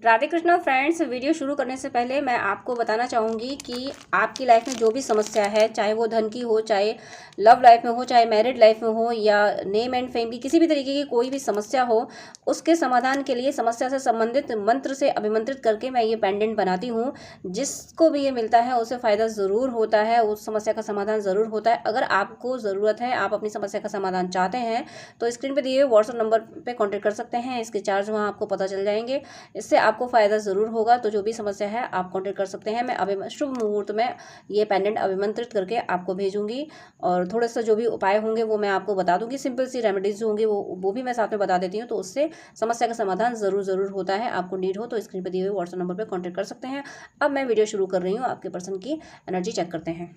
Radhe Krishna friends. Video शुरू करने से पहले मैं आपको बताना चाहूँगी कि आपकी लाइफ में जो भी समस्या है, चाहे वो धन की हो, चाहे लव लाइफ में हो, चाहे मैरिड लाइफ में हो, या नेम एंड फेम की किसी भी तरीके की कोई भी समस्या हो, उसके समाधान के लिए समस्या से संबंधित मंत्र से अभिमंत्रित करके मैं ये पेंडेंट बनाती हूँ। जिसको भी ये मिलता है उसे फ़ायदा ज़रूर होता है, उस समस्या का समाधान ज़रूर होता है। अगर आपको ज़रूरत है, आप अपनी समस्या का समाधान चाहते हैं, तो स्क्रीन पर दिए हुए व्हाट्सएप नंबर पर कॉन्टैक्ट कर सकते हैं। इसके चार्ज वहाँ आपको पता चल जाएंगे। इससे आपको फ़ायदा ज़रूर होगा। तो जो भी समस्या है आप कॉन्टेक्ट कर सकते हैं। मैं अभी शुभ मुहूर्त में ये पेंडेंट अभिमंत्रित करके आपको भेजूंगी, और थोड़ा सा जो भी उपाय होंगे वो मैं आपको बता दूंगी। सिंपल सी रेमेडीज जो होंगी वो भी मैं साथ में बता देती हूँ, तो उससे समस्या का समाधान ज़रूर होता है। आपको नीड हो तो स्क्रीन पर दिए हुए व्हाट्सएप नंबर पर कॉन्टैक्ट कर सकते हैं। अब मैं वीडियो शुरू कर रही हूँ। आपके पर्सन की एनर्जी चेक करते हैं।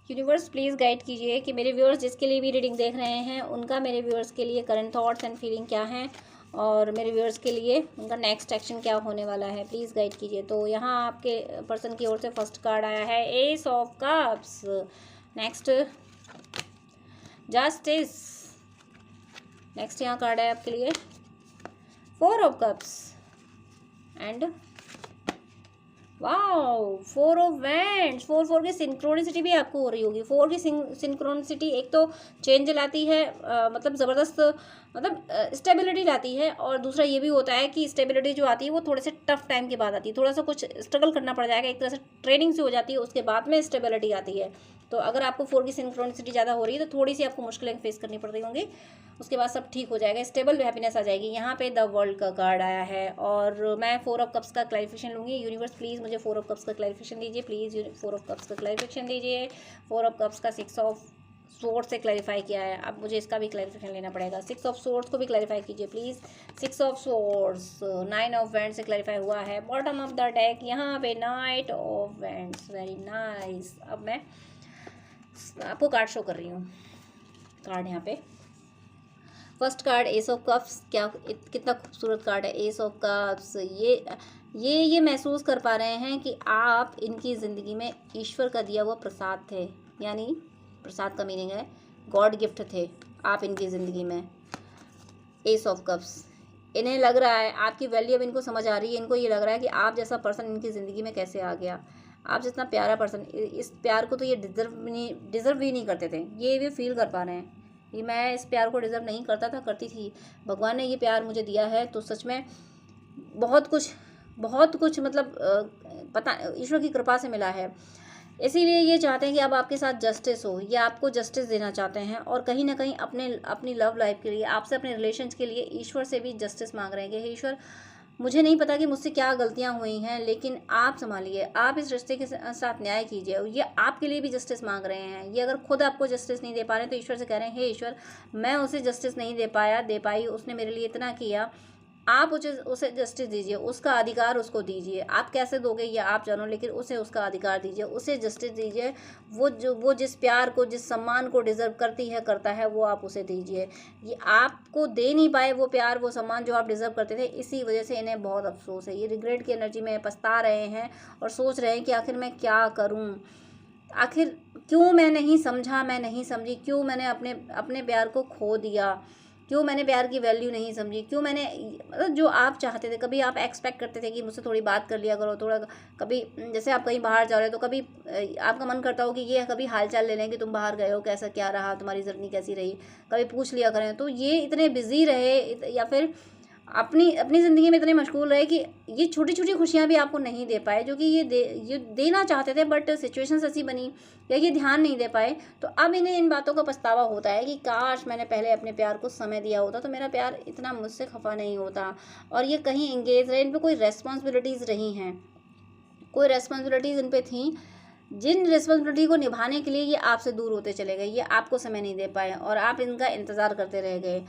यूनिवर्स प्लीज़ गाइड कीजिए कि मेरे व्यूअर्स जिसके लिए भी रीडिंग देख रहे हैं उनका मेरे व्यूअर्स के लिए करंट थॉट्स एंड फीलिंग क्या हैं, और मेरे व्यूअर्स के लिए उनका नेक्स्ट एक्शन क्या होने वाला है। प्लीज़ गाइड कीजिए। तो यहाँ आपके पर्सन की ओर से फर्स्ट कार्ड आया है S of cups. Next justice. Next यहाँ कार्ड है आपके लिए four of cups and wow four of wands. Four की सिंक्रोनिसिटी भी आपको हो रही होगी। फोर की सिंक्रोनिसिटी एक तो चेंज लाती है, मतलब ज़बरदस्त, मतलब स्टेबिलिटी लाती है, और दूसरा ये भी होता है कि स्टेबिलिटी जो आती है वो थोड़े से टफ टाइम के बाद आती है। थोड़ा सा कुछ स्ट्रगल करना पड़ जाएगा, एक तरह से ट्रेनिंग से हो जाती है, उसके बाद में स्टेबिलिटी आती है। तो अगर आपको फोर की सिंक्रोनिसिटी ज़्यादा हो रही है तो थोड़ी सी आपको मुश्किलें फेस करनी पड़ रही होंगी, उसके बाद सब ठीक हो जाएगा, स्टेबल हैप्पीनेस आ जाएगी। यहाँ पे द वर्ल्ड का कार्ड आया है, और मैं फोर ऑफ कप्स का क्लैरिफिकेशन लूँगी। यूनिवर्स प्लीज़ मुझे फोर ऑफ कप्स का क्लैरिफिकेशन दीजिए। प्लीज़ फोर ऑफ कप्स का क्लैरिफिकेशन दीजिए। फोर ऑफ कप्स का सिक्स ऑफ सोर्ड से क्लैरिफाई किया है, अब मुझे इसका भी क्लैरिफिकेशन लेना पड़ेगा। सिक्स ऑफ सोर्ड्स को भी क्लैरिफाई कीजिए please. Six of swords nine of wands से क्लैरिफाई हुआ है। बॉटम ऑफ द डेक यहाँ पे night of wands. Very nice. अब मैं आपको कार्ड शो कर रही हूँ। कार्ड यहाँ पे first card S of cups. कितना खूबसूरत कार्ड है एस ऑफ कप्स। ये महसूस कर पा रहे हैं कि आप इनकी ज़िंदगी में ईश्वर का दिया हुआ प्रसाद थे, यानी प्रसाद का मीनिंग है गॉड गिफ्ट थे आप इनकी ज़िंदगी में। एस ऑफ कप्स, इन्हें लग रहा है आपकी वैल्यू अब इनको समझ आ रही है। इनको ये लग रहा है कि आप जैसा पर्सन इनकी ज़िंदगी में कैसे आ गया, आप जितना प्यारा पर्सन, इस प्यार को तो ये डिज़र्व भी नहीं करते थे। ये भी फील कर पा रहे हैं कि मैं इस प्यार को डिज़र्व नहीं करती थी, भगवान ने ये प्यार मुझे दिया है, तो सच में बहुत कुछ मतलब पता ईश्वर की कृपा से मिला है। इसीलिए ये चाहते हैं कि अब आपके साथ जस्टिस हो, ये आपको जस्टिस देना चाहते हैं, और कहीं ना कहीं अपनी लव लाइफ के लिए, आपसे अपने रिलेशन के लिए ईश्वर से भी जस्टिस मांग रहे हैं कि हे ईश्वर, मुझे नहीं पता कि मुझसे क्या गलतियां हुई हैं, लेकिन आप संभालिए, आप इस रिश्ते के साथ न्याय कीजिए। ये आपके लिए भी जस्टिस मांग रहे हैं। ये अगर खुद आपको जस्टिस नहीं दे पा रहे हैं तो ईश्वर से कह रहे हैं, हे ईश्वर, मैं उसे जस्टिस नहीं दे पाई, उसने मेरे लिए इतना किया, आप उसे जस्टिस दीजिए, उसका अधिकार उसको दीजिए। आप कैसे दोगे ये आप जानो, लेकिन उसे उसका अधिकार दीजिए, उसे जस्टिस दीजिए। वो जिस प्यार को, जिस सम्मान को डिज़र्व करता है वो आप उसे दीजिए। ये आपको दे नहीं पाए वो प्यार, वो सम्मान जो आप डिज़र्व करते थे, इसी वजह से इन्हें बहुत अफसोस है। ये रिग्रेट की एनर्जी में पछता रहे हैं और सोच रहे हैं कि आखिर मैं क्या करूँ, आखिर क्यों मैं नहीं समझी, क्यों मैंने अपने प्यार को खो दिया, क्यों मैंने प्यार की वैल्यू नहीं समझी, क्यों मैंने, मतलब जो आप चाहते थे, कभी आप एक्सपेक्ट करते थे कि मुझसे थोड़ी बात कर लिया करो, थोड़ा, कभी जैसे आप कहीं बाहर जा रहे हो तो कभी आपका मन करता हो कि ये कभी हालचाल ले लें कि तुम बाहर गए हो, कैसा क्या रहा, तुम्हारी जर्नी कैसी रही, कभी पूछ लिया करें। तो ये इतने बिजी रहे या फिर अपनी ज़िंदगी में इतने मशगूल रहे कि ये छोटी छोटी खुशियाँ भी आपको नहीं दे पाए, जो कि ये देना चाहते थे, बट सिचुएशंस ऐसी बनी या ये ध्यान नहीं दे पाए। तो अब इन्हें इन बातों का पछतावा होता है कि काश मैंने पहले अपने प्यार को समय दिया होता तो मेरा प्यार इतना मुझसे खफा नहीं होता। और ये कहीं इंगेज रहे, इन पर कोई रेस्पॉन्सिबिलिटीज़ रही हैं, कोई रेस्पॉन्सिबिलिटीज़ इन पर थी, जिन रिस्पॉन्सिबिलिटी को निभाने के लिए ये आपसे दूर होते चले गए, ये आपको समय नहीं दे पाए और आप इनका इंतज़ार करते रह गए।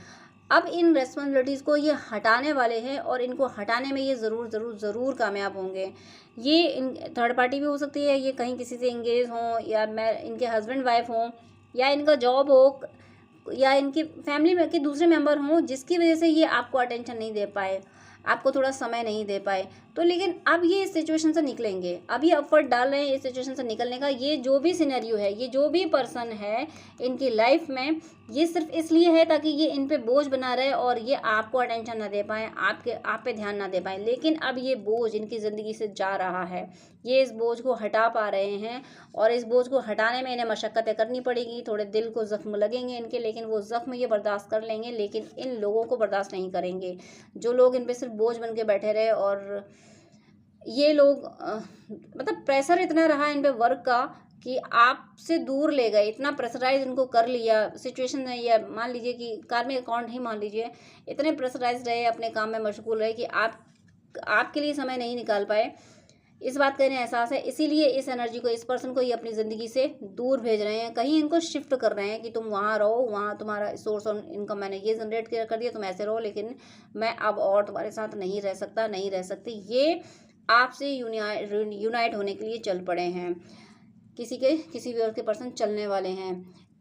अब इन रेस्पॉन्सिबिलिटीज़ को ये हटाने वाले हैं, और इनको हटाने में ये ज़रूर कामयाब होंगे। ये इन थर्ड पार्टी भी हो सकती है, ये कहीं किसी से इंगेज हों, या मैं इनके हस्बैंड वाइफ हों, या इनका जॉब हो, या इनकी फैमिली में के दूसरे मेंबर हों, जिसकी वजह से ये आपको अटेंशन नहीं दे पाए। आपको थोड़ा समय नहीं दे पाए, तो लेकिन अब ये इस सिचुएशन से निकलेंगे, अभी एफर्ट डाल रहे हैं इस सिचुएशन से निकलने का। ये जो भी सिनेरियो है, ये जो भी पर्सन है इनकी लाइफ में, ये सिर्फ इसलिए है ताकि ये इन पे बोझ बना रहे और ये आपको अटेंशन ना दे पाए, आप पे ध्यान ना दे पाए। लेकिन अब ये बोझ इनकी ज़िंदगी से जा रहा है, ये इस बोझ को हटा पा रहे हैं, और इस बोझ को हटाने में इन्हें मशक्क़तें करनी पड़ेगी, थोड़े दिल को ज़ख्म लगेंगे इनके, लेकिन वो ज़ख्म ये बर्दाश्त कर लेंगे। लेकिन इन लोगों को बर्दाश्त नहीं करेंगे जो लोग इन पे सिर्फ बोझ बन के बैठे रहे। और ये लोग मतलब प्रेशर इतना रहा इन पे वर्क का कि आपसे दूर ले गए, इतना प्रेशराइज इनको कर लिया सिचुएशन ने, या मान लीजिए कि कार्मिक अकाउंट ही मान लीजिए, इतने प्रेशराइज रहे, अपने काम में मशगूल रहे कि आपके लिए समय नहीं निकाल पाए। इस बात का इन्हें एहसास है, इसीलिए इस एनर्जी को, इस पर्सन को ये अपनी ज़िंदगी से दूर भेज रहे हैं, कहीं इनको शिफ्ट कर रहे हैं कि तुम वहाँ रहो, वहाँ तुम्हारा सोर्स ऑफ इनकम मैंने ये जनरेट कर दिया, तुम ऐसे रहो, लेकिन मैं अब और तुम्हारे साथ नहीं रह सकता, नहीं रह सकती। ये आपसे यूनाइट होने के लिए चल पड़े हैं, किसी भी और के पर्सन चलने वाले हैं।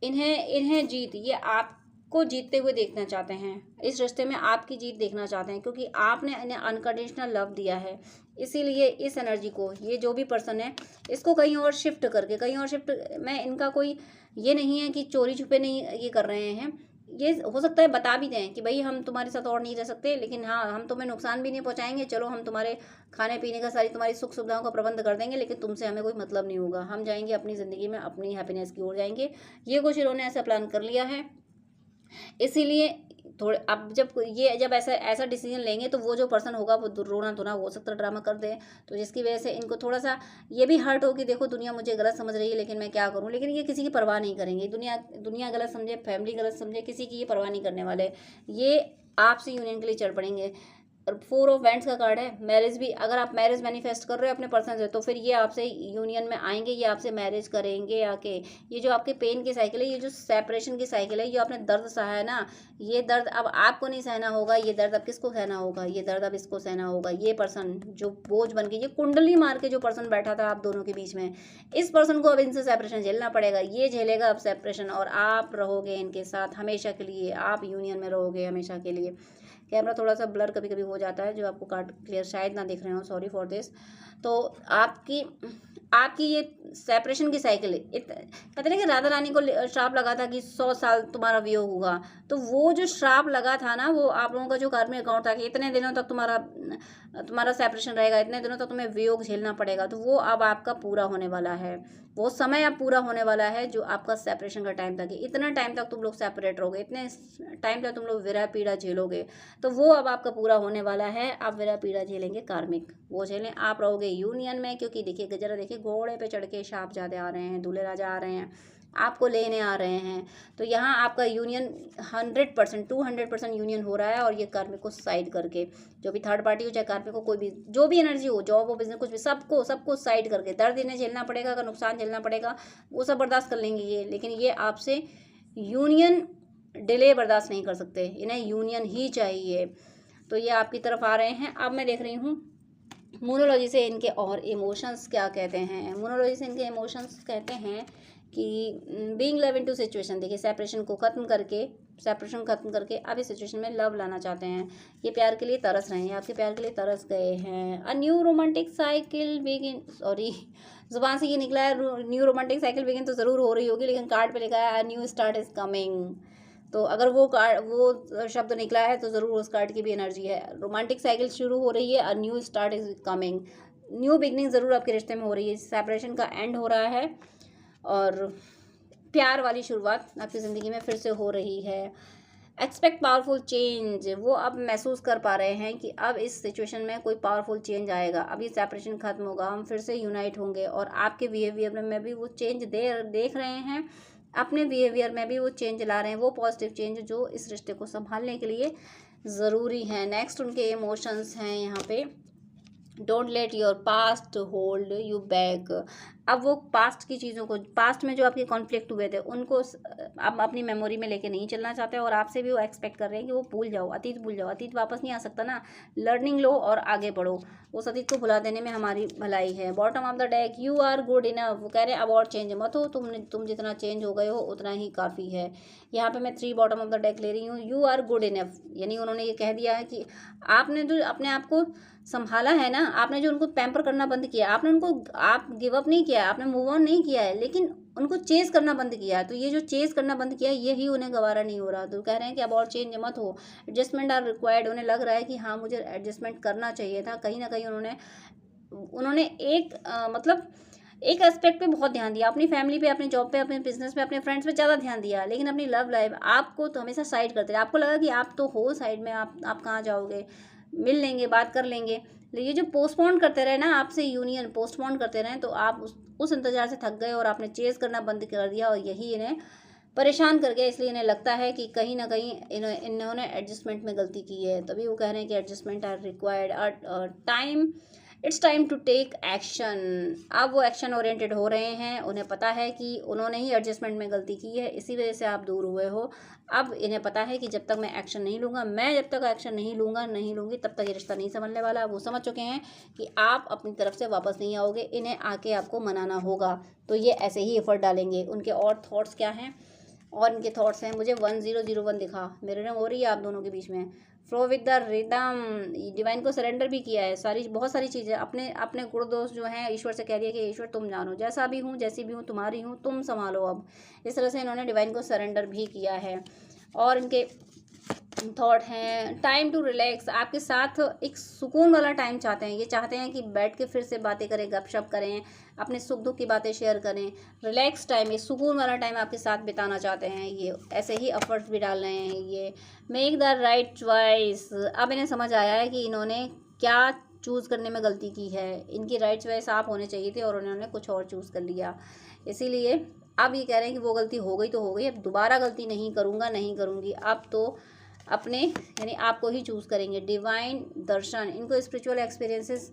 इन्हें जीत, ये आपको जीतते हुए देखना चाहते हैं, इस रिश्ते में आपकी जीत देखना चाहते हैं, क्योंकि आपने इन्हें अनकंडीशनल लव दिया है। इसीलिए इस एनर्जी को, ये जो भी पर्सन है, इसको कहीं और शिफ्ट करके, कहीं और शिफ्ट, मैं इनका कोई ये नहीं है कि चोरी छुपे नहीं ये कर रहे हैं, ये हो सकता है बता भी दें कि भाई हम तुम्हारे साथ और नहीं रह सकते, लेकिन हाँ हम तुम्हें नुकसान भी नहीं पहुंचाएंगे, चलो हम तुम्हारे खाने पीने का, सारी तुम्हारी सुख सुविधाओं का प्रबंध कर देंगे, लेकिन तुमसे हमें कोई मतलब नहीं होगा, हम जाएंगे अपनी ज़िंदगी में अपनी हैप्पीनेस की ओर जाएंगे। ये कुछ इन्होंने ऐसा प्लान कर लिया है। इसीलिए थोड़े अब जब ऐसा डिसीजन लेंगे, तो वो जो पर्सन होगा वो रोना धोना हो सकता है, ड्रामा कर दे, तो जिसकी वजह से इनको थोड़ा सा ये भी हर्ट हो कि देखो दुनिया मुझे गलत समझ रही है, लेकिन मैं क्या करूं। लेकिन ये किसी की परवाह नहीं करेंगे, दुनिया गलत समझे, फैमिली गलत समझे, किसी की ये परवाह नहीं करने वाले, ये आपसे यूनियन के लिए चल पड़ेंगे। और 4 ऑफ वैंड्स का कार्ड है, मैरिज भी, अगर आप मैरिज मैनिफेस्ट कर रहे हो अपने पर्सन से, तो फिर ये आपसे यूनियन में आएंगे, ये आपसे मैरिज करेंगे आके। ये जो आपके पेन की साइकिल है, ये जो सेपरेशन की साइकिल है, ये आपने दर्द सहा है ना, ये दर्द अब आपको नहीं सहना होगा, ये दर्द अब किसको सहना होगा, ये दर्द अब इसको सहना होगा। ये पर्सन जो बोझ बन के, ये कुंडली मार के जो पर्सन बैठा था आप दोनों के बीच में, इस पर्सन को अब इनसे सेपरेशन झेलना पड़ेगा, ये झेलेगा अब सेपरेशन, और आप रहोगे इनके साथ हमेशा के लिए, आप यूनियन में रहोगे हमेशा के लिए। कैमरा थोड़ा सा ब्लर कभी कभी हो जाता है, जो आपको कार्ड क्लियर शायद ना दिख रहे हो, सॉरी फॉर दिस। तो आपकी ये सेपरेशन की साइकिल, कहते हैं कि राधा रानी को श्राप लगा था कि 100 साल तुम्हारा वियोग होगा, तो वो जो श्राप लगा था ना, वो आप लोगों का जो कार्मिक अकाउंट था कि इतने दिनों तक तुम्हारा सेपरेशन रहेगा, इतने दिनों तक तुम्हें वियोग झेलना पड़ेगा, तो वो अब आपका पूरा होने वाला है, वो समय अब पूरा होने वाला है जो आपका सेपरेशन का टाइम था, कि इतना टाइम तक तुम लोग सेपरेट रहोगे, इतने टाइम तक तुम लोग विरह पीड़ा झेलोगे, तो वो अब आपका पूरा होने वाला है। आप विरह पीड़ा झेलेंगे कार्मिक, वो झेलें, आप रहोगे यूनियन में। क्योंकि देखिए जरा देखिए, घोड़े पे चढ़ के शाप ज़्यादा आ रहे हैं, दूल्हे राजा आ रहे हैं, आपको लेने आ रहे हैं, तो यहाँ आपका यूनियन 100% 200% यूनियन हो रहा है। और ये कार्मिक को साइड करके, जो भी थर्ड पार्टी हो, चाहे कार्मिक को, कोई भी जो भी एनर्जी हो, जॉब हो, बिजनेस, कुछ भी, सबको साइड करके, दर्द इन्हें झेलना पड़ेगा, अगर नुकसान झेलना पड़ेगा वो सब बर्दाश्त कर लेंगे ये, लेकिन ये आपसे यूनियन डिले बर्दाश्त नहीं कर सकते, इन्हें यूनियन ही चाहिए। तो ये आपकी तरफ आ रहे हैं। अब मैं देख रही हूँ मोनोलॉजी से इनके और इमोशंस क्या कहते हैं। मोनोलॉजी से इनके इमोशंस कहते हैं कि बीइंग लव इनटू सिचुएशन, देखिए सेपरेशन खत्म करके अब इस सिचुएशन में लव लाना चाहते हैं। ये प्यार के लिए तरस रहे हैं, आपके प्यार के लिए तरस गए हैं। A new romantic cycle begin, sorry जुबान से ये निकला है न्यू रोमांटिक साइकिल बिगिन, तो ज़रूर हो रही होगी, लेकिन कार्ड पे लिखा है a new start is coming, तो अगर वो शब्द निकला है तो ज़रूर उस कार्ड की भी एनर्जी है। रोमांटिक साइकिल शुरू हो रही है, a new start is coming, new beginning ज़रूर आपके रिश्ते में हो रही है, सेपरेशन का एंड हो रहा है और प्यार वाली शुरुआत आपकी ज़िंदगी में फिर से हो रही है। एक्सपेक्ट पावरफुल चेंज, वो अब महसूस कर पा रहे हैं कि अब इस सिचुएशन में कोई पावरफुल चेंज आएगा, अब ये सेपरेशन खत्म होगा, हम फिर से यूनाइट होंगे। और आपके बिहेवियर में भी वो चेंज देख रहे हैं, अपने बिहेवियर में भी वो चेंज ला रहे हैं, वो पॉजिटिव चेंज जो इस रिश्ते को संभालने के लिए ज़रूरी है। नेक्स्ट उनके इमोशंस हैं यहाँ पे, don't let your past hold you back, अब वो पास्ट की चीज़ों को, पास्ट में जो आपके कॉन्फ्लिक्ट हुए थे उनको आप अपनी मेमोरी में लेके नहीं चलना चाहते, और आपसे भी वो एक्सपेक्ट कर रहे हैं कि वो भूल जाओ, अतीत भूल जाओ। अतीत वापस नहीं आ सकता ना, लर्निंग लो और आगे बढ़ो। उस अतीत को भुला देने में हमारी भलाई है। Bottom of the deck, you are good enough. वो कह रहे हैं अब और चेंज मत हो, तुम जितना चेंज हो गए हो उतना ही काफ़ी है। यहाँ पे मैं 3 बॉटम ऑफ द डेक ले रही हूँ। यू आर गुड इनफ, यानी उन्होंने ये कह दिया है कि आपने जो अपने आप को संभाला है ना, आपने जो उनको पैम्पर करना बंद किया, आपने उनको, आप गिव अप नहीं किया, आपने मूव ऑन नहीं किया है, लेकिन उनको चेज़ करना बंद किया है। तो ये जो चेज़ करना बंद किया है यही उन्हें गवारा नहीं हो रहा। तो कह रहे हैं कि अब और चेंज मत हो, एडजस्टमेंट आर रिक्वायर्ड। उन्हें लग रहा है कि हाँ मुझे एडजस्टमेंट करना चाहिए था। कहीं ना कहीं उन्होंने एक मतलब एक एस्पेक्ट पे बहुत ध्यान दिया, अपनी फैमिली पे, अपने जॉब पे, अपने बिजनेस पे, अपने फ्रेंड्स पे ज़्यादा ध्यान दिया, लेकिन अपनी लव लाइफ आपको तो हमेशा साइड करते रहे। आपको लगा कि आप तो हो साइड में, आप कहाँ जाओगे, मिल लेंगे, बात कर लेंगे। लेकिन ये जो पोस्टपोन करते रहे ना, आपसे यूनियन पोस्टपोन करते रहे, तो आप उस इंतज़ार से थक गए और आपने चेज़ करना बंद कर दिया, और यही इन्हें परेशान कर गया। इसलिए इन्हें लगता है कि कहीं ना कहीं इन्होंने एडजस्टमेंट में गलती की है। तभी वो कह रहे हैं कि adjustment are required, time, it's time to take action. अब वो एक्शन ओरिएंटेड हो रहे हैं। उन्हें पता है कि उन्होंने ही एडजस्टमेंट में गलती की है, इसी वजह से आप दूर हुए हो। अब इन्हें पता है कि जब तक मैं एक्शन नहीं लूँगा, मैं जब तक एक्शन नहीं लूँगी, तब तक ये रिश्ता नहीं संभलने वाला। वो समझ चुके हैं कि आप अपनी तरफ से वापस नहीं आओगे, इन्हें आके आपको मनाना होगा। तो ये ऐसे ही एफर्ट डालेंगे। उनके और थॉट्स क्या हैं, और इनके थॉट्स हैं, मुझे 1001 दिखा, मिररिंग हो रही है आप दोनों के बीच में। Flow with the rhythm, divine को सरेंडर भी किया है, बहुत सारी चीज़ें अपने अपने गुण दोष जो हैं ईश्वर से कह दिया कि ईश्वर तुम जानो, जैसा भी हूँ, जैसी भी हूँ, तुम्हारी हूँ, तुम संभालो। अब इस तरह से इन्होंने डिवाइन को सरेंडर भी किया है। और इनके थॉट हैं, टाइम टू रिलैक्स, आपके साथ एक सुकून वाला टाइम चाहते हैं। ये चाहते हैं कि बैठ के फिर से बातें करें, गपशप करें, अपने सुख दुख की बातें शेयर करें। रिलैक्स टाइम, ये सुकून वाला टाइम आपके साथ बिताना चाहते हैं। ये ऐसे ही एफर्ट्स भी डाल रहे हैं। ये मेक द राइट चॉइस। अब इन्हें समझ आया है कि इन्होंने क्या चूज़ करने में गलती की है। इनकी राइट चॉइस आप होने चाहिए थे और उन्होंने कुछ और चूज़ कर लिया। इसीलिए अब ये कह रहे हैं कि वो गलती हो गई तो हो गई, अब दोबारा गलती नहीं करूँगा, नहीं करूँगी। अब तो अपने यानी आपको ही चूज़ करेंगे। डिवाइन दर्शन, इनको स्पिरिचुअल एक्सपीरियंसेस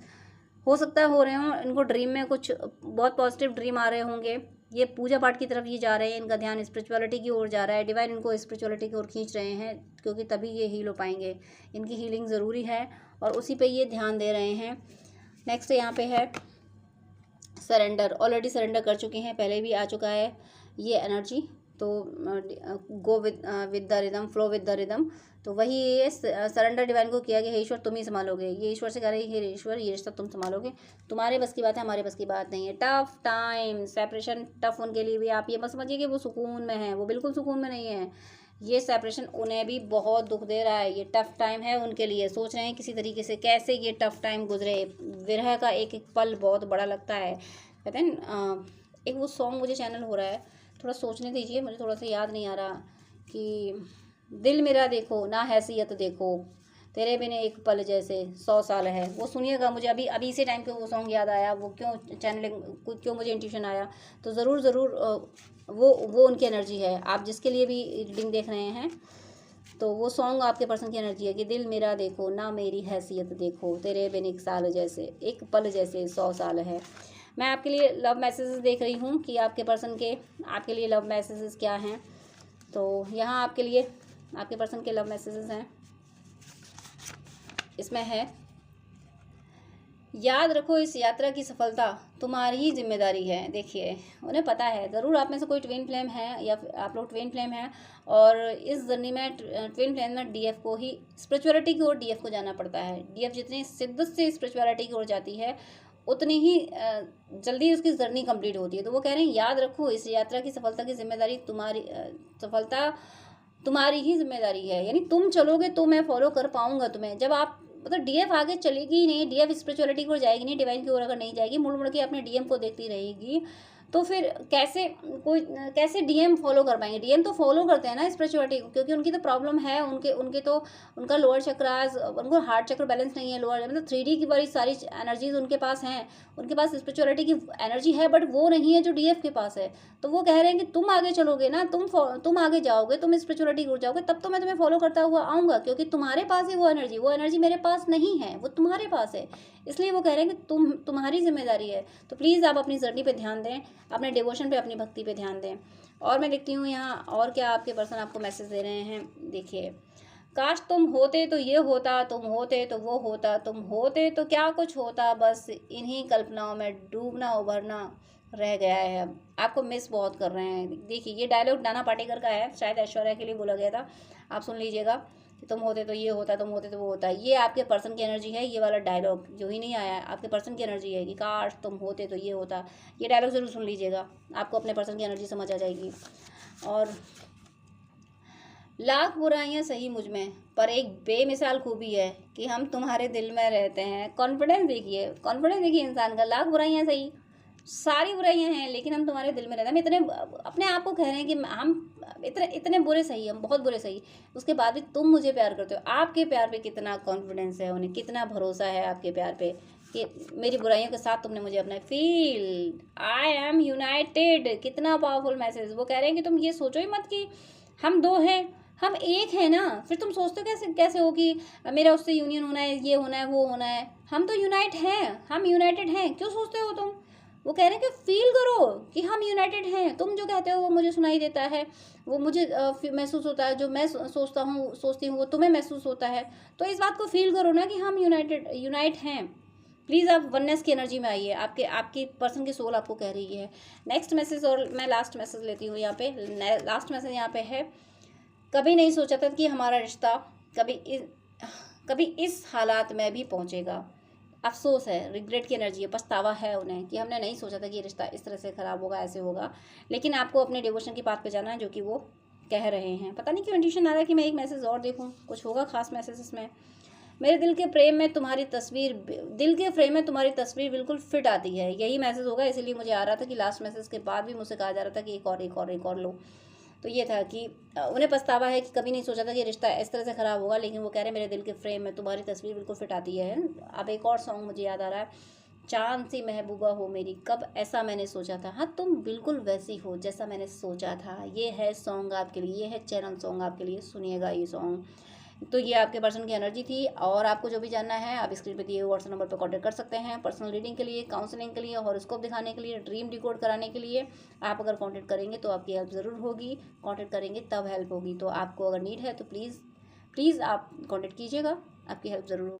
हो सकता है हो रहे हों, इनको ड्रीम में कुछ बहुत पॉजिटिव ड्रीम आ रहे होंगे। ये पूजा पाठ की तरफ ये जा रहे हैं, इनका ध्यान स्पिरिचुअलिटी की ओर जा रहा है। डिवाइन इनको स्पिरिचुअलिटी की ओर खींच रहे हैं, क्योंकि तभी ये हील हो पाएंगे। इनकी हीलिंग ज़रूरी है और उसी पे ये ध्यान दे रहे हैं। नेक्स्ट यहाँ पे है सरेंडर। ऑलरेडी सरेंडर कर चुके हैं, पहले भी आ चुका है ये एनर्जी। तो go with the rhythm, flow with the rhythm. तो वही ये सरेंडर डिवाइन को किया कि हे ईश्वर तुम ही संभालोगे। ये ईश्वर से कह रही है, हे ईश्वर ये रिश्ता तुम संभालोगे, तुम्हारे बस की बात है, हमारे बस की बात नहीं है। टफ टाइम, सेपरेशन टफ उनके लिए भी। आप ये मत समझिए कि वो सुकून में है, वो बिल्कुल सुकून में नहीं है। ये सेपरेशन उन्हें भी बहुत दुख दे रहा है। ये टफ टाइम है उनके लिए, सोच रहे हैं किसी तरीके से कैसे ये टफ टाइम गुजरे। विरह का एक एक पल बहुत बड़ा लगता है। कहते हैं एक वो सॉन्ग मुझे चैनल हो रहा है, थोड़ा सोचने दीजिए, मुझे थोड़ा सा याद नहीं आ रहा, कि दिल मेरा देखो ना हैसियत देखो, तेरे बिना एक पल जैसे 100 साल है। वो सुनिएगा, मुझे अभी अभी इसी टाइम पे वो सॉन्ग याद आया। वो क्यों चैनलिंग, क्यों मुझे इंट्यूशन आया, तो ज़रूर वो उनकी एनर्जी है। आप जिसके लिए भी रीडिंग देख रहे हैं, तो वो सॉन्ग आपके पर्सन की एनर्जी है कि दिल मेरा देखो ना मेरी हैसियत देखो, तेरे बिन एक साल जैसे, एक पल जैसे 100 साल है। मैं आपके लिए लव मैसेजेस देख रही हूँ कि आपके पर्सन के आपके लिए लव मैसेजेस क्या हैं। तो यहाँ आपके लिए आपके पर्सन के लव मैसेजेस हैं। इसमें है, याद रखो इस यात्रा की सफलता तुम्हारी ही जिम्मेदारी है। देखिए उन्हें पता है, ज़रूर आप में से कोई ट्विन फ्लेम है या आप लोग ट्विन फ्लेम हैं, और इस जर्नी में ट्विन फ्लेम में डीएफ को ही स्पिरिचुअलिटी की ओर डीएफ को जाना पड़ता है। डीएफ जितनी शिद्दत से स्पिरिचुअलिटी की ओर जाती है उतनी ही जल्दी उसकी जर्नी कंप्लीट होती है। तो वो कह रहे हैं याद रखो इस यात्रा की सफलता की जिम्मेदारी सफलता तुम्हारी ही जिम्मेदारी है। यानी तुम चलोगे तो मैं फॉलो कर पाऊंगा तुम्हें। जब आप मतलब डीएफ आगे चलेगी ही नहीं, डीएफ स्पिरिचुअलिटी की ओर जाएगी नहीं, डिवाइन की ओर अगर नहीं जाएगी, मुड़ मुड़ के अपने डीएम को देखती रहेगी, तो फिर कैसे डीएम फॉलो कर पाएंगे। डीएम तो फॉलो करते हैं ना स्पिरिचुअलिटी को, क्योंकि उनकी तो प्रॉब्लम है, उनके तो उनका लोअर चक्रास, उनको हार्ट चक्र बैलेंस नहीं है, लोअर मतलब 3D की बड़ी सारी एनर्जीज उनके पास हैं, उनके पास स्पिरिचुअलिटी की एनर्जी है, बट वो नहीं है जो डीएफ के पास है। तो वो कह रहे हैं कि तुम आगे चलोगे ना, तुम आगे जाओगे, तुम स्पिरिचुअलिटी की ओर जाओगे, तब तो मैं तुम्हें फॉलो करता हुआ आऊँगा, क्योंकि तुम्हारे पास ही वो एनर्जी मेरे पास नहीं है, वो तुम्हारे पास है। इसलिए वो कह रहे हैं कि तुम्हारी जिम्मेदारी है। तो प्लीज़ आप अपनी जर्नी पे ध्यान दें, अपने डिवोशन पे, अपनी भक्ति पे ध्यान दें। और मैं लिखती हूँ यहाँ, और क्या आपके पर्सन आपको मैसेज दे रहे हैं, देखिए। काश तुम होते तो ये होता, तुम होते तो वो होता, तुम होते तो क्या कुछ होता, बस इन्हीं कल्पनाओं में डूबना उभरना रह गया है अब। आपको मिस बहुत कर रहे हैं। देखिए ये डायलॉग नाना पाटेकर का है, शायद ऐश्वर्या के लिए बोला गया था, आप सुन लीजिएगा कि तुम होते तो ये होता, तुम होते तो वो होता। ये आपके पर्सन की एनर्जी है, ये वाला डायलॉग जो ही नहीं आया है आपके पर्सन की एनर्जी है कि काश तुम होते तो ये होता। ये डायलॉग ज़रूर सुन लीजिएगा, आपको अपने पर्सन की एनर्जी समझ आ जाएगी। और लाख बुराइयां सही मुझ में, पर एक बेमिसाल खूबी है कि हम तुम्हारे दिल में रहते हैं। कॉन्फिडेंस देखिए, कॉन्फिडेंस देखिए इंसान का। लाख बुराइयां सही, सारी बुराइयां हैं, लेकिन हम तुम्हारे दिल में रहते हैं। हम इतने अपने आप को कह रहे हैं कि हम इतने इतने बुरे सही, हम बहुत बुरे सही, उसके बाद भी तुम मुझे प्यार करते हो। आपके प्यार पे कितना कॉन्फिडेंस है, उन्हें कितना भरोसा है आपके प्यार पे कि मेरी बुराइयों के साथ तुमने मुझे अपना फील आई एम यूनाइटेड। कितना पावरफुल मैसेज। वो कह रहे हैं कि तुम ये सोचो ही मत कि हम दो हैं, हम एक है ना। फिर तुम सोचते हो कैसे कैसे हो कि मेरा उससे यूनियन होना है, ये होना है, वो होना है। हम तो यूनाइट हैं, हम यूनाइटेड हैं, क्यों सोचते हो तुम। वो कह रहे हैं कि फील करो कि हम यूनाइटेड हैं। तुम जो कहते हो वो मुझे सुनाई देता है, वो मुझे महसूस होता है। जो मैं सोचती हूँ वो तुम्हें महसूस होता है। तो इस बात को फील करो ना कि हम यूनाइट हैं। प्लीज़ आप वननेस की एनर्जी में आइए, आपकी पर्सन की सोल आपको कह रही है। नेक्स्ट मैसेज, और मैं लास्ट मैसेज लेती हूँ यहाँ पे। लास्ट मैसेज यहाँ पे है, कभी नहीं सोचा था कि हमारा रिश्ता कभी इस हालात में भी पहुंचेगा। अफसोस है, रिग्रेट की एनर्जी है, पछतावा है उन्हें कि हमने नहीं सोचा था कि ये रिश्ता इस तरह से ख़राब होगा, ऐसे होगा। लेकिन आपको अपने डिवोशन की बात पे जाना है, जो कि वो कह रहे हैं। पता नहीं क्यों इंट्यूशन आ रहा है कि मैं एक मैसेज और देखूं, कुछ होगा खास मैसेज इसमें। मेरे दिल के फ्रेम में तुम्हारी तस्वीर बिल्कुल फिट आती है, यही मैसेज होगा। इसीलिए मुझे आ रहा था कि लास्ट मैसेज के बाद भी मुझसे कहा जा रहा था कि एक और लो। तो ये था कि उन्हें पछतावा है कि कभी नहीं सोचा था कि रिश्ता इस तरह से ख़राब होगा। लेकिन वो कह रहे हैं मेरे दिल के फ्रेम में तुम्हारी तस्वीर बिल्कुल फिट आती है। अब एक और सॉन्ग मुझे याद आ रहा है, चांद सी महबूबा हो मेरी, कब ऐसा मैंने सोचा था। हाँ, तुम बिल्कुल वैसी हो जैसा मैंने सोचा था। ये है सॉन्ग आपके लिए, ये है चैनल सॉन्ग आपके लिए, सुनिएगा ये सॉन्ग। तो ये आपके पर्सन की एनर्जी थी। और आपको जो भी जानना है आप स्क्रीन पे दिए हुए व्हाट्सएप नंबर पर कांटेक्ट कर सकते हैं। पर्सनल रीडिंग के लिए, काउंसलिंग के लिए, हॉरोस्कोप दिखाने के लिए, ड्रीम डिकोड कराने के लिए आप अगर कांटेक्ट करेंगे तो आपकी हेल्प ज़रूर होगी। कांटेक्ट करेंगे तब हेल्प होगी। तो आपको अगर नीड है तो प्लीज़ आप कांटेक्ट कीजिएगा, आपकी हेल्प ज़रूर होगी।